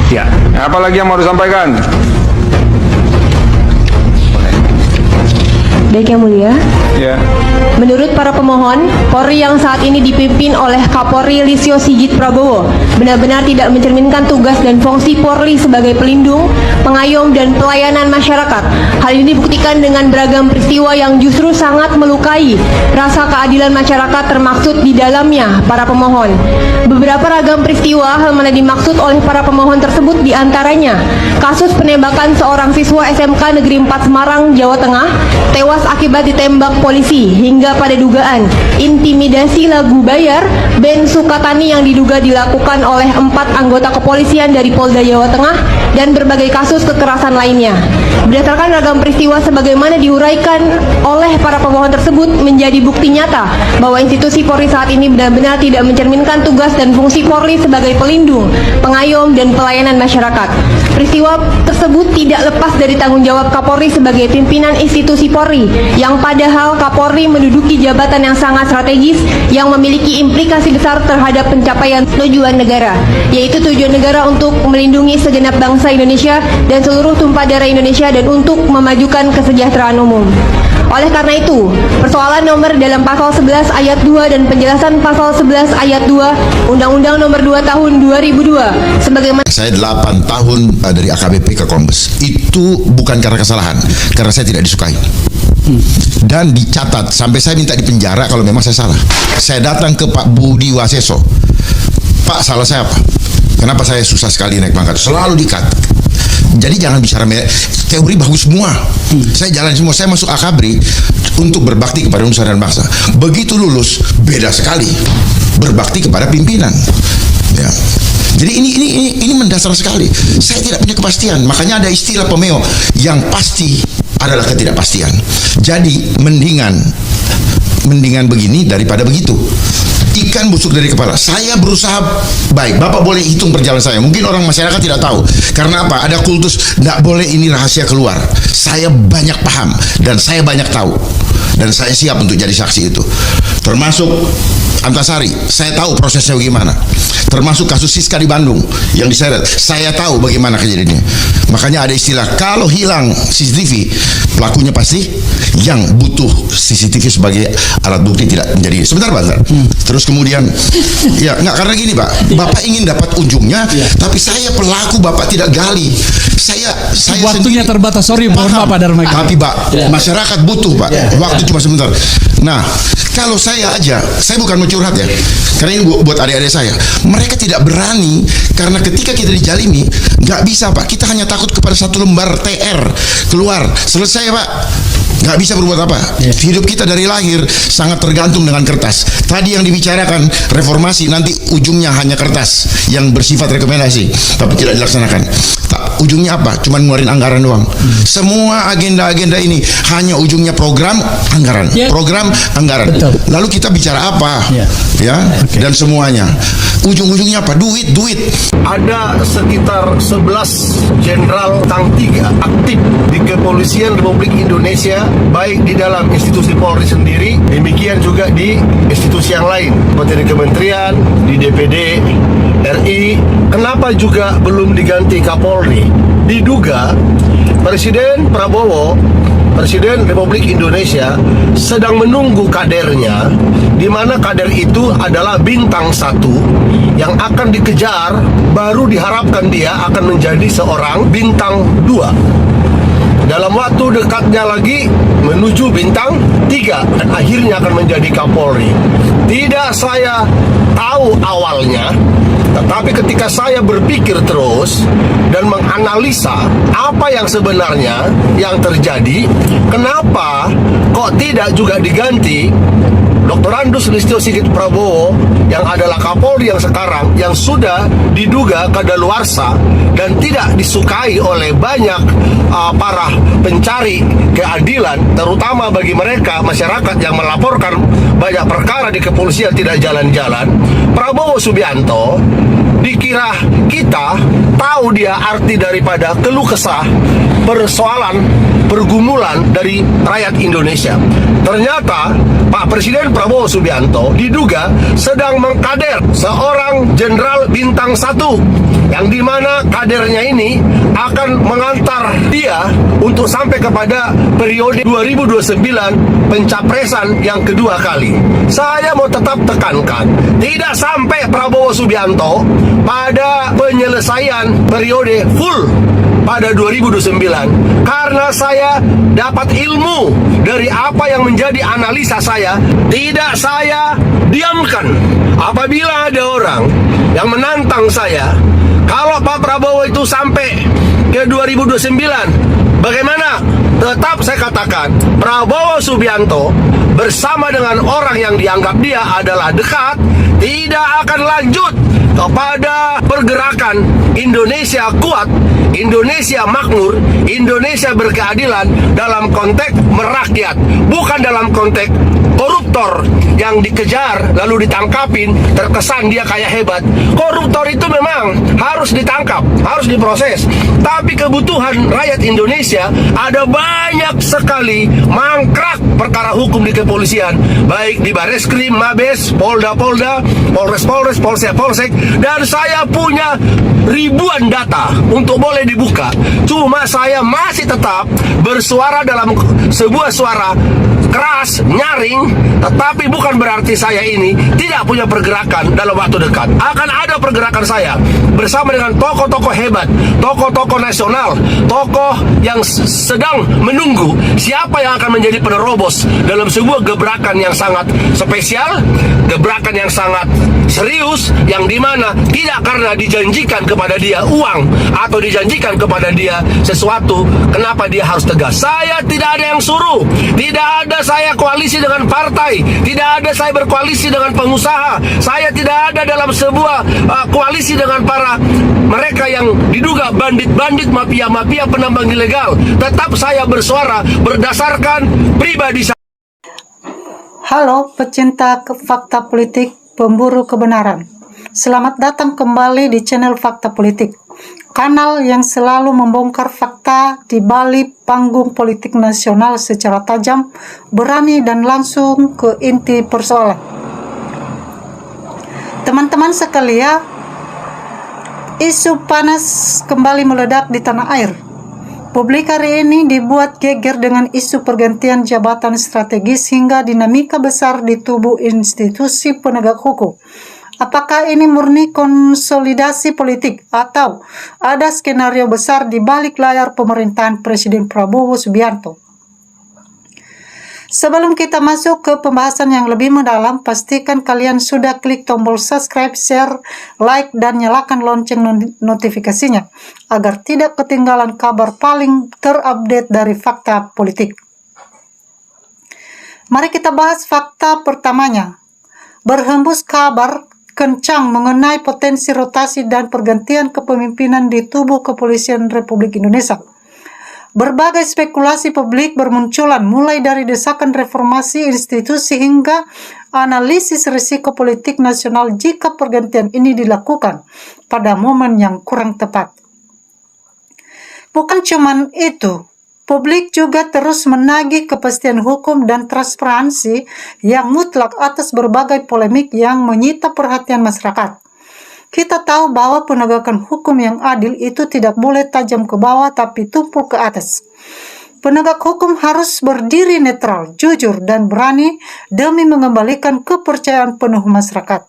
Ya. Apa lagi yang mau disampaikan? Baik Yang Mulia, Ya. menurut para pemohon, Polri yang saat ini dipimpin oleh Kapolri Listio Sigit Prabowo benar-benar tidak mencerminkan tugas dan fungsi Polri sebagai pelindung, pengayom, dan pelayanan masyarakat. Hal ini dibuktikan dengan beragam peristiwa yang justru sangat melukai rasa keadilan masyarakat, termaksud di dalamnya para pemohon. Beberapa ragam peristiwa hal mana dimaksud oleh para pemohon tersebut diantaranya kasus penembakan seorang siswa SMK Negeri 4 Semarang, Jawa Tengah, tewas akibat ditembak polisi, hingga pada dugaan intimidasi lagu bayar Ben Sukatani yang diduga dilakukan oleh 4 anggota kepolisian dari Polda Jawa Tengah, dan berbagai kasus kekerasan lainnya. Berdasarkan ragam peristiwa sebagaimana diuraikan oleh para pemohon tersebut, menjadi bukti nyata bahwa institusi Polri saat ini benar-benar tidak mencerminkan tugas dan fungsi Polri sebagai pelindung, pengayom, dan pelayanan masyarakat. Peristiwa tersebut tidak lepas dari tanggung jawab Kapolri sebagai pimpinan institusi Polri, yang padahal Kapolri menduduki jabatan yang sangat strategis yang memiliki implikasi besar terhadap pencapaian tujuan negara, yaitu tujuan negara untuk melindungi segenap bangsa Indonesia dan seluruh tumpah darah Indonesia, dan untuk memajukan kesejahteraan umum. Oleh karena itu, persoalan nomor dalam pasal 11 ayat 2 dan penjelasan pasal 11 ayat 2 Undang-Undang nomor 2 tahun 2002 sebagaimana saya 8 tahun dari AKBP ke Kombes. Itu bukan karena kesalahan, karena saya tidak disukai. Dan dicatat sampai saya minta dipenjara kalau memang saya salah. Saya datang ke Pak Budi Waseso, Pak, salah saya apa? Kenapa saya susah sekali naik pangkat? Selalu di-cut. Jadi jangan bicara teori bagus semua. Saya jalan semua. Saya masuk AKABRI untuk berbakti kepada nusa dan bangsa. Begitu lulus, beda sekali. Berbakti kepada pimpinan. Ya. Jadi ini mendasar sekali. Saya tidak punya kepastian. Makanya ada istilah Pemeo, yang pasti adalah ketidakpastian. Jadi mendingan begini daripada begitu. Ikan busuk dari kepala. Saya berusaha baik. Bapak boleh hitung perjalanan saya. Mungkin orang masyarakat tidak tahu. Karena apa? Ada kultus tidak boleh ini rahasia keluar. Saya banyak paham dan saya banyak tahu. Dan saya siap untuk jadi saksi itu. Termasuk Antasari, saya tahu prosesnya bagaimana. Termasuk kasus Siska di Bandung yang diseret, saya tahu bagaimana kejadiannya. Makanya ada istilah, kalau hilang CCTV, pelakunya pasti yang butuh CCTV sebagai alat bukti tidak menjadi. Sebentar Pak. Terus kemudian, ya nggak, karena gini Pak, Bapak ingin dapat ujungnya, tapi saya pelaku, Bapak tidak gali. Saya Waktunya sendiri terbatas, sorry, mohon maaf Pak Darmagi. tapi Pak, masyarakat butuh Pak, waktu cuma sebentar. Nah, kalau saya aja, saya bukan mau curhat ya, karena ini buat adik-adik saya. Mereka tidak berani, karena ketika kita dijalimi, nggak bisa Pak, kita hanya takut kepada satu lembar TR keluar, selesai Pak. Nggak bisa berbuat apa. Hidup kita dari lahir sangat tergantung dengan kertas. Tadi yang dibicarakan reformasi, nanti ujungnya hanya kertas yang bersifat rekomendasi, tapi tidak dilaksanakan. Ujungnya apa? Cuman ngeluarin anggaran doang. Semua agenda-agenda ini hanya ujungnya program anggaran, program anggaran. Betul. Lalu kita bicara apa? Ya, dan semuanya ujung-ujungnya apa? Duit. Ada sekitar 11 jenderal Tang 3 aktif di Kepolisian Republik Indonesia, baik di dalam institusi Polri sendiri, demikian juga di institusi yang lain, seperti di kementerian, di DPD RI. Kenapa juga belum diganti Kapolri? Diduga Presiden Prabowo, Presiden Republik Indonesia, sedang menunggu kadernya, di mana kader itu adalah bintang 1 yang akan dikejar, baru diharapkan dia akan menjadi seorang bintang 2. Dalam waktu dekatnya lagi menuju bintang 3 dan akhirnya akan menjadi Kapolri. Tidak saya tahu awalnya, tetapi ketika saya berpikir terus dan menganalisa apa yang sebenarnya yang terjadi, kenapa kok tidak juga diganti Dr. Andes Listio Sigit Prabowo yang adalah Kapolri yang sekarang, yang sudah diduga kadaluarsa dan tidak disukai oleh banyak para pencari keadilan, terutama bagi mereka masyarakat yang melaporkan banyak perkara di kepolisian tidak jalan-jalan. Prabowo Subianto dikira kita tahu dia arti daripada keluh kesah persoalan pergumulan dari rakyat Indonesia. Ternyata Pak Presiden Prabowo Subianto diduga sedang mengkader seorang jenderal bintang 1 yang dimana kadernya ini akan mengantar dia untuk sampai kepada periode 2029 pencapresan yang kedua kali. Saya mau tetap tekankan, tidak sampai Prabowo Subianto pada penyelesaian periode full pada 2029, karena saya dapat ilmu dari apa yang menjadi analisa saya. Tidak saya diamkan apabila ada orang yang menantang saya. Kalau Pak Prabowo itu sampai ke 2029, bagaimana? Tetap saya katakan, Prabowo Subianto bersama dengan orang yang dianggap dia adalah dekat tidak akan lanjut kepada pergerakan Indonesia kuat, Indonesia makmur, Indonesia berkeadilan dalam konteks merakyat, bukan dalam konteks koruptor yang dikejar lalu ditangkapin, terkesan dia kayak hebat. Koruptor itu memang harus ditangkap, harus diproses, tapi kebutuhan rakyat Indonesia ada banyak sekali mangkrak perkara hukum di kepolisian, baik di Bareskrim, Mabes, Polda, Polres, Polsek, dan saya punya ribuan data untuk boleh dibuka. Cuma saya masih tetap bersuara dalam sebuah suara keras, nyaring, tetapi bukan berarti saya ini tidak punya pergerakan dalam waktu dekat. Akan ada pergerakan saya bersama dengan tokoh-tokoh hebat, tokoh-tokoh nasional, tokoh yang sedang menunggu siapa yang akan menjadi penerobos dalam sebuah gebrakan yang sangat spesial, gebrakan yang sangat serius, yang dimana tidak karena dijanjikan kepada dia uang atau dijanjikan kepada dia sesuatu, kenapa dia harus tegas. Saya tidak ada yang suruh, tidak ada saya koalisi dengan partai, tidak ada saya berkoalisi dengan pengusaha, saya tidak ada dalam sebuah koalisi dengan para mereka yang diduga bandit-bandit, mafia-mafia, penambang ilegal. Tetap saya bersuara berdasarkan pribadi saya. Halo pecinta fakta politik, pemburu kebenaran. Selamat datang kembali di channel Fakta Politik, kanal yang selalu membongkar fakta di balik panggung politik nasional secara tajam, berani dan langsung ke inti persoalan. Teman-teman sekalian, isu panas kembali meledak di tanah air. Publik hari ini dibuat geger dengan isu pergantian jabatan strategis hingga dinamika besar di tubuh institusi penegak hukum. Apakah ini murni konsolidasi politik atau ada skenario besar di balik layar pemerintahan Presiden Prabowo Subianto? Sebelum kita masuk ke pembahasan yang lebih mendalam, pastikan kalian sudah klik tombol subscribe, share, like, dan nyalakan lonceng notifikasinya agar tidak ketinggalan kabar paling terupdate dari fakta politik. Mari kita bahas fakta pertamanya. Berhembus kabar kencang mengenai potensi rotasi dan pergantian kepemimpinan di tubuh Kepolisian Republik Indonesia. Berbagai spekulasi publik bermunculan, mulai dari desakan reformasi institusi hingga analisis risiko politik nasional jika pergantian ini dilakukan pada momen yang kurang tepat. Bukan cuma itu, publik juga terus menagih kepastian hukum dan transparansi yang mutlak atas berbagai polemik yang menyita perhatian masyarakat. Kita tahu bahwa penegakan hukum yang adil itu tidak boleh tajam ke bawah tapi tumpul ke atas. Penegak hukum harus berdiri netral, jujur, dan berani demi mengembalikan kepercayaan penuh masyarakat.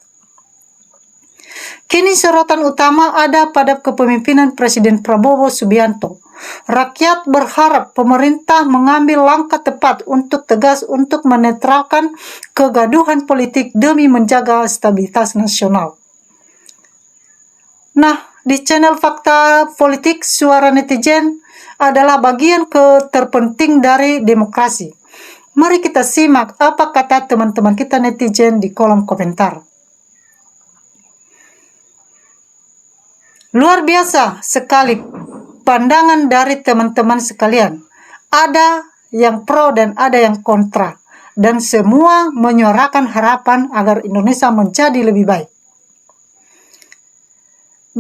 Kini sorotan utama ada pada kepemimpinan Presiden Prabowo Subianto. Rakyat berharap pemerintah mengambil langkah tepat untuk tegas untuk menetralkan kegaduhan politik demi menjaga stabilitas nasional. Nah, di channel Fakta Politik, suara netizen adalah bagian terpenting dari demokrasi. Mari kita simak apa kata teman-teman kita netizen di kolom komentar. Luar biasa sekali pandangan dari teman-teman sekalian. Ada yang pro dan ada yang kontra. Dan semua menyuarakan harapan agar Indonesia menjadi lebih baik.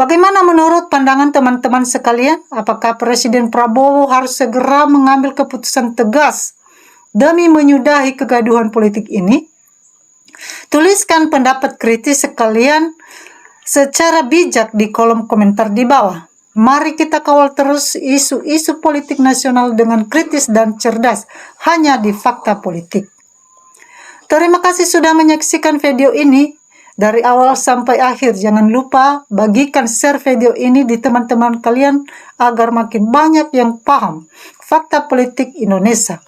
Bagaimana menurut pandangan teman-teman sekalian? Apakah Presiden Prabowo harus segera mengambil keputusan tegas demi menyudahi kegaduhan politik ini? Tuliskan pendapat kritis sekalian secara bijak di kolom komentar di bawah. Mari kita kawal terus isu-isu politik nasional dengan kritis dan cerdas, hanya di Fakta Politik. Terima kasih sudah menyaksikan video ini dari awal sampai akhir. Jangan lupa bagikan share video ini di teman-teman kalian agar makin banyak yang paham fakta politik Indonesia.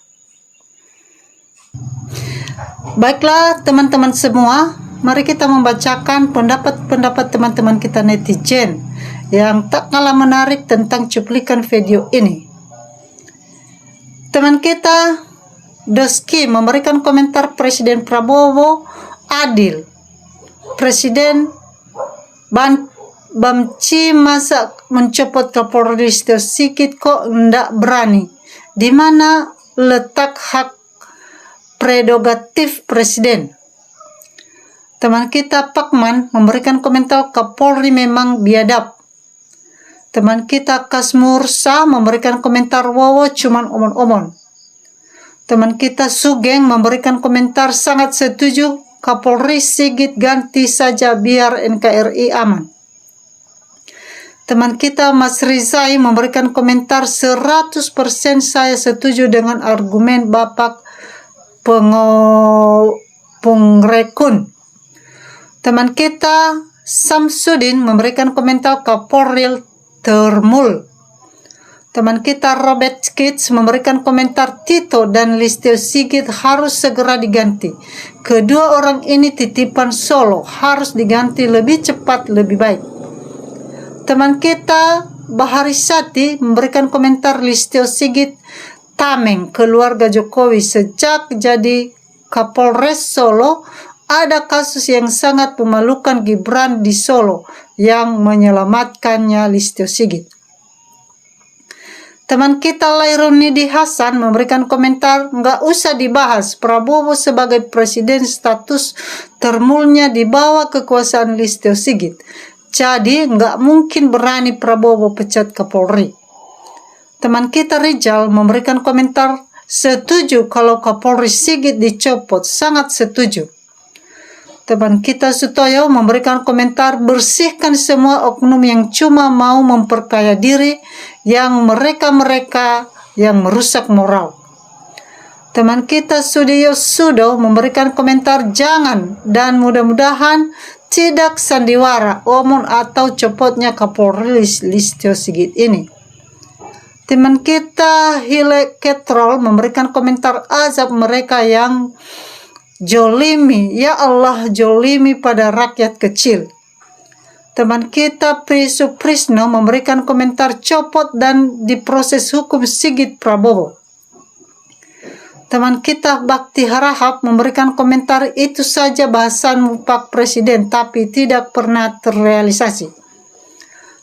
Baiklah teman-teman semua, mari kita membacakan pendapat-pendapat teman-teman kita netizen yang tak kalah menarik tentang cuplikan video ini. Teman kita Doski memberikan komentar Presiden Prabowo adil. Presiden Bamci masa mencopot Kapolri Listio Sigit kok ndak berani? Di mana letak hak prerogatif Presiden? Teman kita Pakman memberikan komentar Kapolri memang biadab. Teman kita Kasmursa memberikan komentar Wowo cuman omon-omon. Teman kita Sugeng memberikan komentar sangat setuju, Kapolri Sigit ganti saja biar NKRI aman. Teman kita Mas Rizai memberikan komentar 100% saya setuju dengan argumen Bapak Pengrekun. Teman kita Samsudin memberikan komentar Kapolri termul. Teman kita Robert Kids memberikan komentar Tito dan Listio Sigit harus segera diganti. Kedua orang ini titipan Solo, harus diganti lebih cepat lebih baik. Teman kita Baharisati memberikan komentar Listio Sigit tameng keluarga Jokowi sejak jadi Kapolres Solo. Ada kasus yang sangat memalukan Gibran di Solo yang menyelamatkannya Listio Sigit. Teman kita Lairunidi Hasan memberikan komentar, nggak usah dibahas, Prabowo sebagai presiden status termulnya di bawah kekuasaan Listio Sigit. Jadi nggak mungkin berani Prabowo pecat Kapolri. Teman kita Rizal memberikan komentar, setuju kalau Kapolri Sigit dicopot, sangat setuju. Teman kita Sutoyo memberikan komentar, bersihkan semua oknum yang cuma mau memperkaya diri, yang mereka-mereka yang merusak moral. Teman kita Sudiyo Sudo memberikan komentar, jangan dan mudah-mudahan tidak sandiwara omon atau copotnya Kapolri Listio Sigit ini. Teman kita Hile Ketrol memberikan komentar, azab mereka yang jolimi, ya Allah jolimi pada rakyat kecil. Teman kita Prisu Prisno memberikan komentar, copot dan diproses hukum Sigit Prabowo. Teman kita Bakti Harahap memberikan komentar, itu saja bahasanmu Pak Presiden tapi tidak pernah terrealisasi.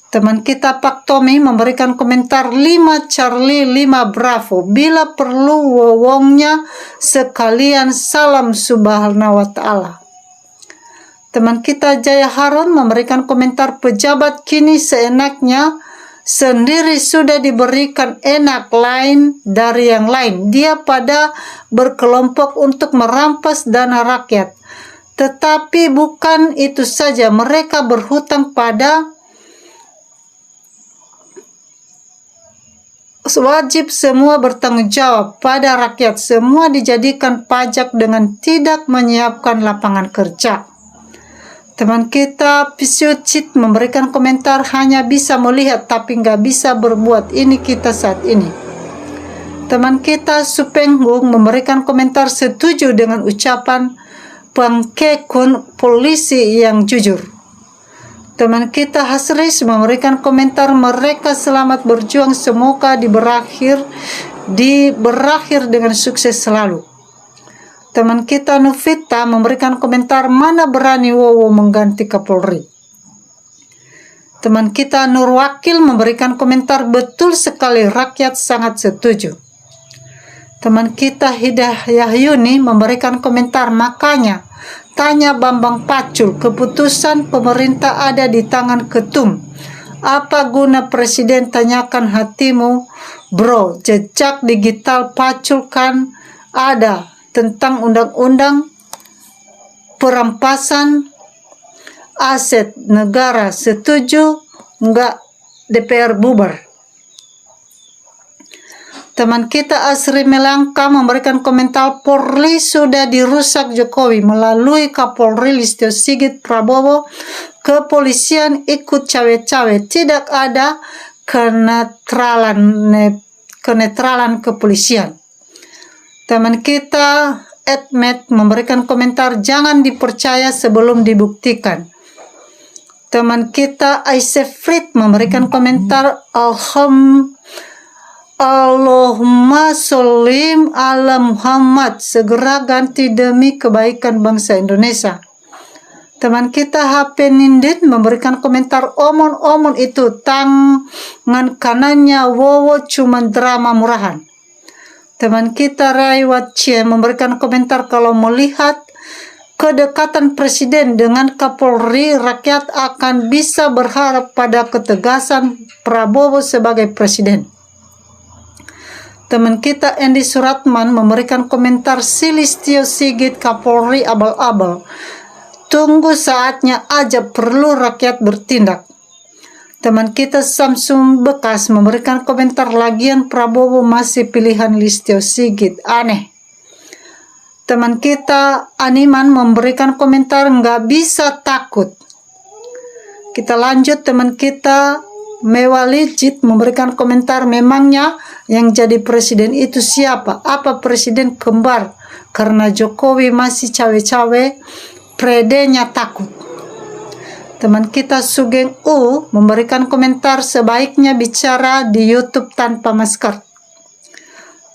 Teman kita Pak Tommy memberikan komentar, 5 Charlie 5 Bravo, bila perlu wowongnya sekalian salam subhanahu wa ta'ala. Teman kita Jaya Harun memberikan komentar, pejabat kini seenaknya sendiri sudah diberikan enak lain dari yang lain. Dia pada berkelompok untuk merampas dana rakyat. Tetapi bukan itu saja, mereka berhutang pada wajib semua bertanggung jawab pada rakyat. Semua dijadikan pajak dengan tidak menyiapkan lapangan kerja. Teman kita Pisiocit memberikan komentar, hanya bisa melihat tapi nggak bisa berbuat, ini kita saat ini. Teman kita Supenggung memberikan komentar, setuju dengan ucapan Pangkekun polisi yang jujur. Teman kita Hasris memberikan komentar, mereka selamat berjuang, semoga berakhir dengan sukses selalu. Teman kita Nufita memberikan komentar, mana berani Wowo mengganti Kapolri. Teman kita Nur Wakil memberikan komentar, betul sekali rakyat sangat setuju. Teman kita Hidayah Yuni memberikan komentar, makanya Tanya Bambang Pacul, keputusan pemerintah ada di tangan ketum. Apa guna presiden? Tanyakan hatimu, bro. Jejak digital Pacul kan ada tentang undang-undang perampasan aset negara. Setuju nggak DPR bubar? Teman kita Asri Melangka memberikan komentar, Polri sudah dirusak Jokowi melalui Kapolri Listio Sigit Prabowo. Kepolisian ikut cawe-cawe, tidak ada kenetralan kepolisian. Teman kita Edmed memberikan komentar, jangan dipercaya sebelum dibuktikan. Teman kita Aisefrit memberikan komentar, Allahumma shollim ala Muhammad, segera ganti demi kebaikan bangsa Indonesia. Teman kita HP Nindin memberikan komentar, omon-omon itu tangan kanannya Wowo cuman drama murahan. Teman kita Raiwat Cie memberikan komentar, kalau melihat kedekatan presiden dengan Kapolri, rakyat akan bisa berharap pada ketegasan Prabowo sebagai presiden. Teman kita Endi Suratman memberikan komentar, si Listio Sigit Kapolri abal-abal. Tunggu saatnya aja, perlu rakyat bertindak. Teman kita Samsung Bekas memberikan komentar, lagian Prabowo masih pilihan Listio Sigit, aneh. Teman kita Animan memberikan komentar, nggak bisa takut. Kita lanjut, teman kita Mewalijit memberikan komentar, memangnya yang jadi presiden itu siapa? Apa presiden kembar? Karena Jokowi masih cawe-cawe, predenya takut. Teman kita Sugeng U memberikan komentar, sebaiknya bicara di YouTube tanpa masker.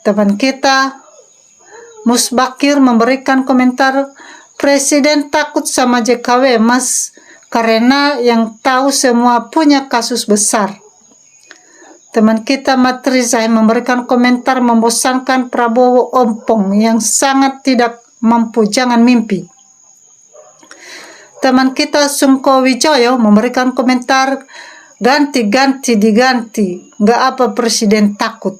Teman kita Musbakir memberikan komentar, presiden takut sama JKW mas, karena yang tahu semua punya kasus besar. Teman kita Matrizai memberikan komentar, membosankan Prabowo ompong yang sangat tidak mampu, jangan mimpi. Teman kita Sungko Wijoyo memberikan komentar, ganti-ganti diganti, nggak apa presiden takut.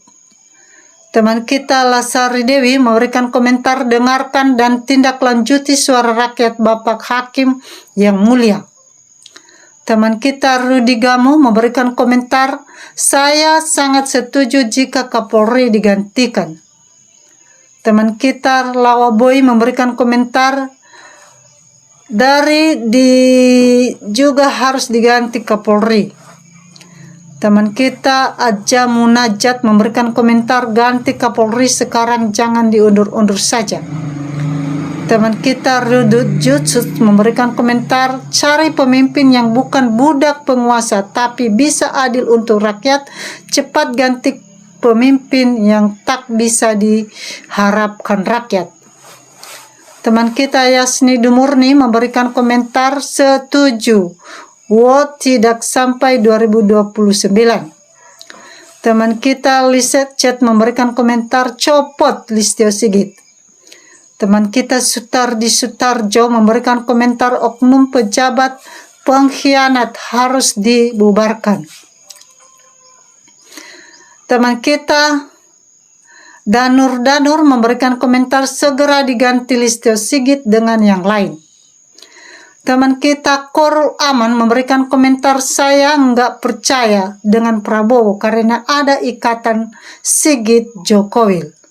Teman kita Lasari Dewi memberikan komentar, dengarkan dan tindak lanjuti suara rakyat Bapak Hakim yang mulia. Teman kita Rudi Gamu memberikan komentar, saya sangat setuju jika Kapolri digantikan. Teman kita Lawaboy memberikan komentar, juga harus diganti Kapolri. Teman kita Aja Munajat memberikan komentar, ganti Kapolri sekarang, jangan diundur-undur saja. Teman kita Rudut Jutsus memberikan komentar, cari pemimpin yang bukan budak penguasa tapi bisa adil untuk rakyat, cepat ganti pemimpin yang tak bisa diharapkan rakyat. Teman kita Yasni Dumurni memberikan komentar, setuju, tidak sampai 2029. Teman kita Liset Chat memberikan komentar, copot Listio Sigit. Teman kita Sutardi Sutarjo memberikan komentar, oknum pejabat pengkhianat harus dibubarkan. Teman kita Danur memberikan komentar, segera diganti Listio Sigit dengan yang lain. Teman kita Korul Aman memberikan komentar, saya nggak percaya dengan Prabowo karena ada ikatan Sigit Jokowi.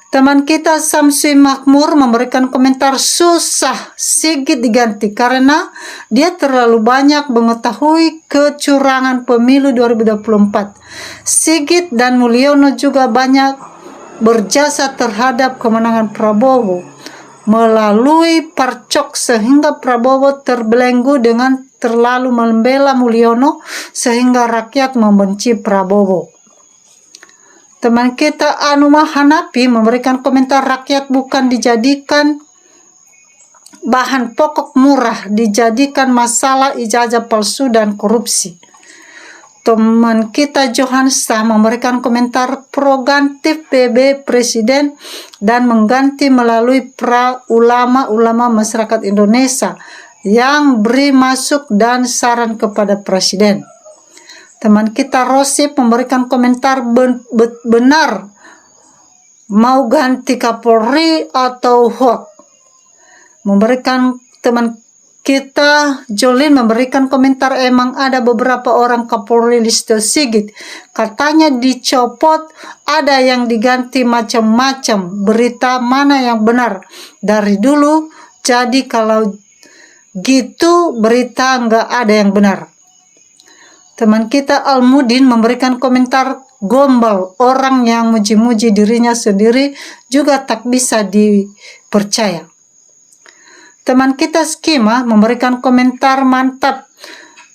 Teman kita Samsui Makmur memberikan komentar, susah Sigit diganti karena dia terlalu banyak mengetahui kecurangan pemilu 2024. Sigit dan Mulyono juga banyak berjasa terhadap kemenangan Prabowo melalui parcok, sehingga Prabowo terbelenggu dengan terlalu membela Mulyono sehingga rakyat membenci Prabowo. Teman kita Anuma Hanapi memberikan komentar, rakyat bukan dijadikan bahan pokok murah, dijadikan masalah ijazah palsu dan korupsi. teman kita Johansa memberikan komentar pro ganti PB Presiden dan mengganti melalui ulama-ulama masyarakat Indonesia yang beri masuk dan saran kepada Presiden. Teman kita Rosip memberikan komentar benar mau ganti Kapolri atau hoax. Teman kita Jolin memberikan komentar emang ada beberapa orang Kapolri Listio Sigit katanya dicopot, ada yang diganti macam-macam, berita mana yang benar dari dulu, jadi kalau gitu berita nggak ada yang benar. Teman kita Almudin memberikan komentar gombal, orang yang muji-muji dirinya sendiri juga tak bisa dipercaya. Teman kita Skima memberikan komentar mantap,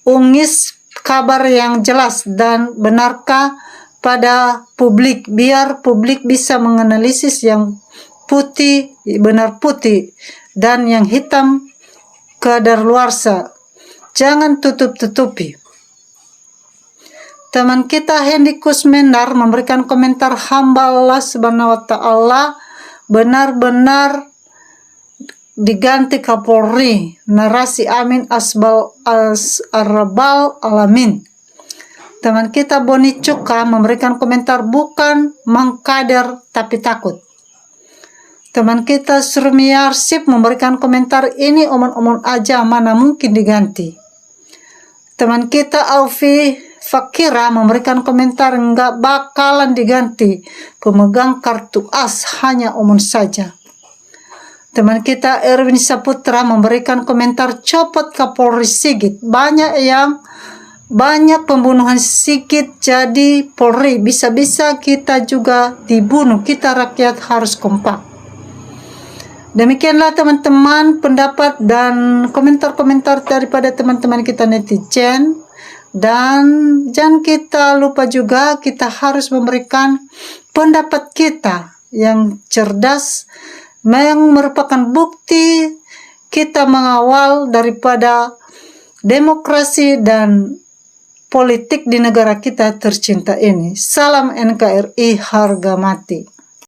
ungis kabar yang jelas dan benarkah pada publik, biar publik bisa menganalisis yang putih benar putih dan yang hitam kadaluarsa, jangan tutup-tutupi. Teman kita Hendy Kusmendar memberikan komentar hamba Allah Subhanahu wa Ta'ala benar-benar diganti Kapolri, narasi amin arbal alamin. Teman kita Boni Cuka memberikan komentar bukan mengkader tapi takut. Teman kita Surmiarsip memberikan komentar ini omong-omong aja, mana mungkin diganti. Teman kita Aufi Fakira memberikan komentar nggak bakalan diganti, pemegang kartu as hanya omong saja. Teman kita Erwin Saputra memberikan komentar copot Kapolri Sigit. Banyak pembunuhan Sigit, jadi Polri bisa-bisa kita juga dibunuh. Kita rakyat harus kompak. Demikianlah teman-teman pendapat dan komentar-komentar daripada teman-teman kita netizen. Dan jangan kita lupa juga kita harus memberikan pendapat kita yang cerdas, yang merupakan bukti kita mengawal daripada demokrasi dan politik di negara kita tercinta ini. Salam NKRI harga mati.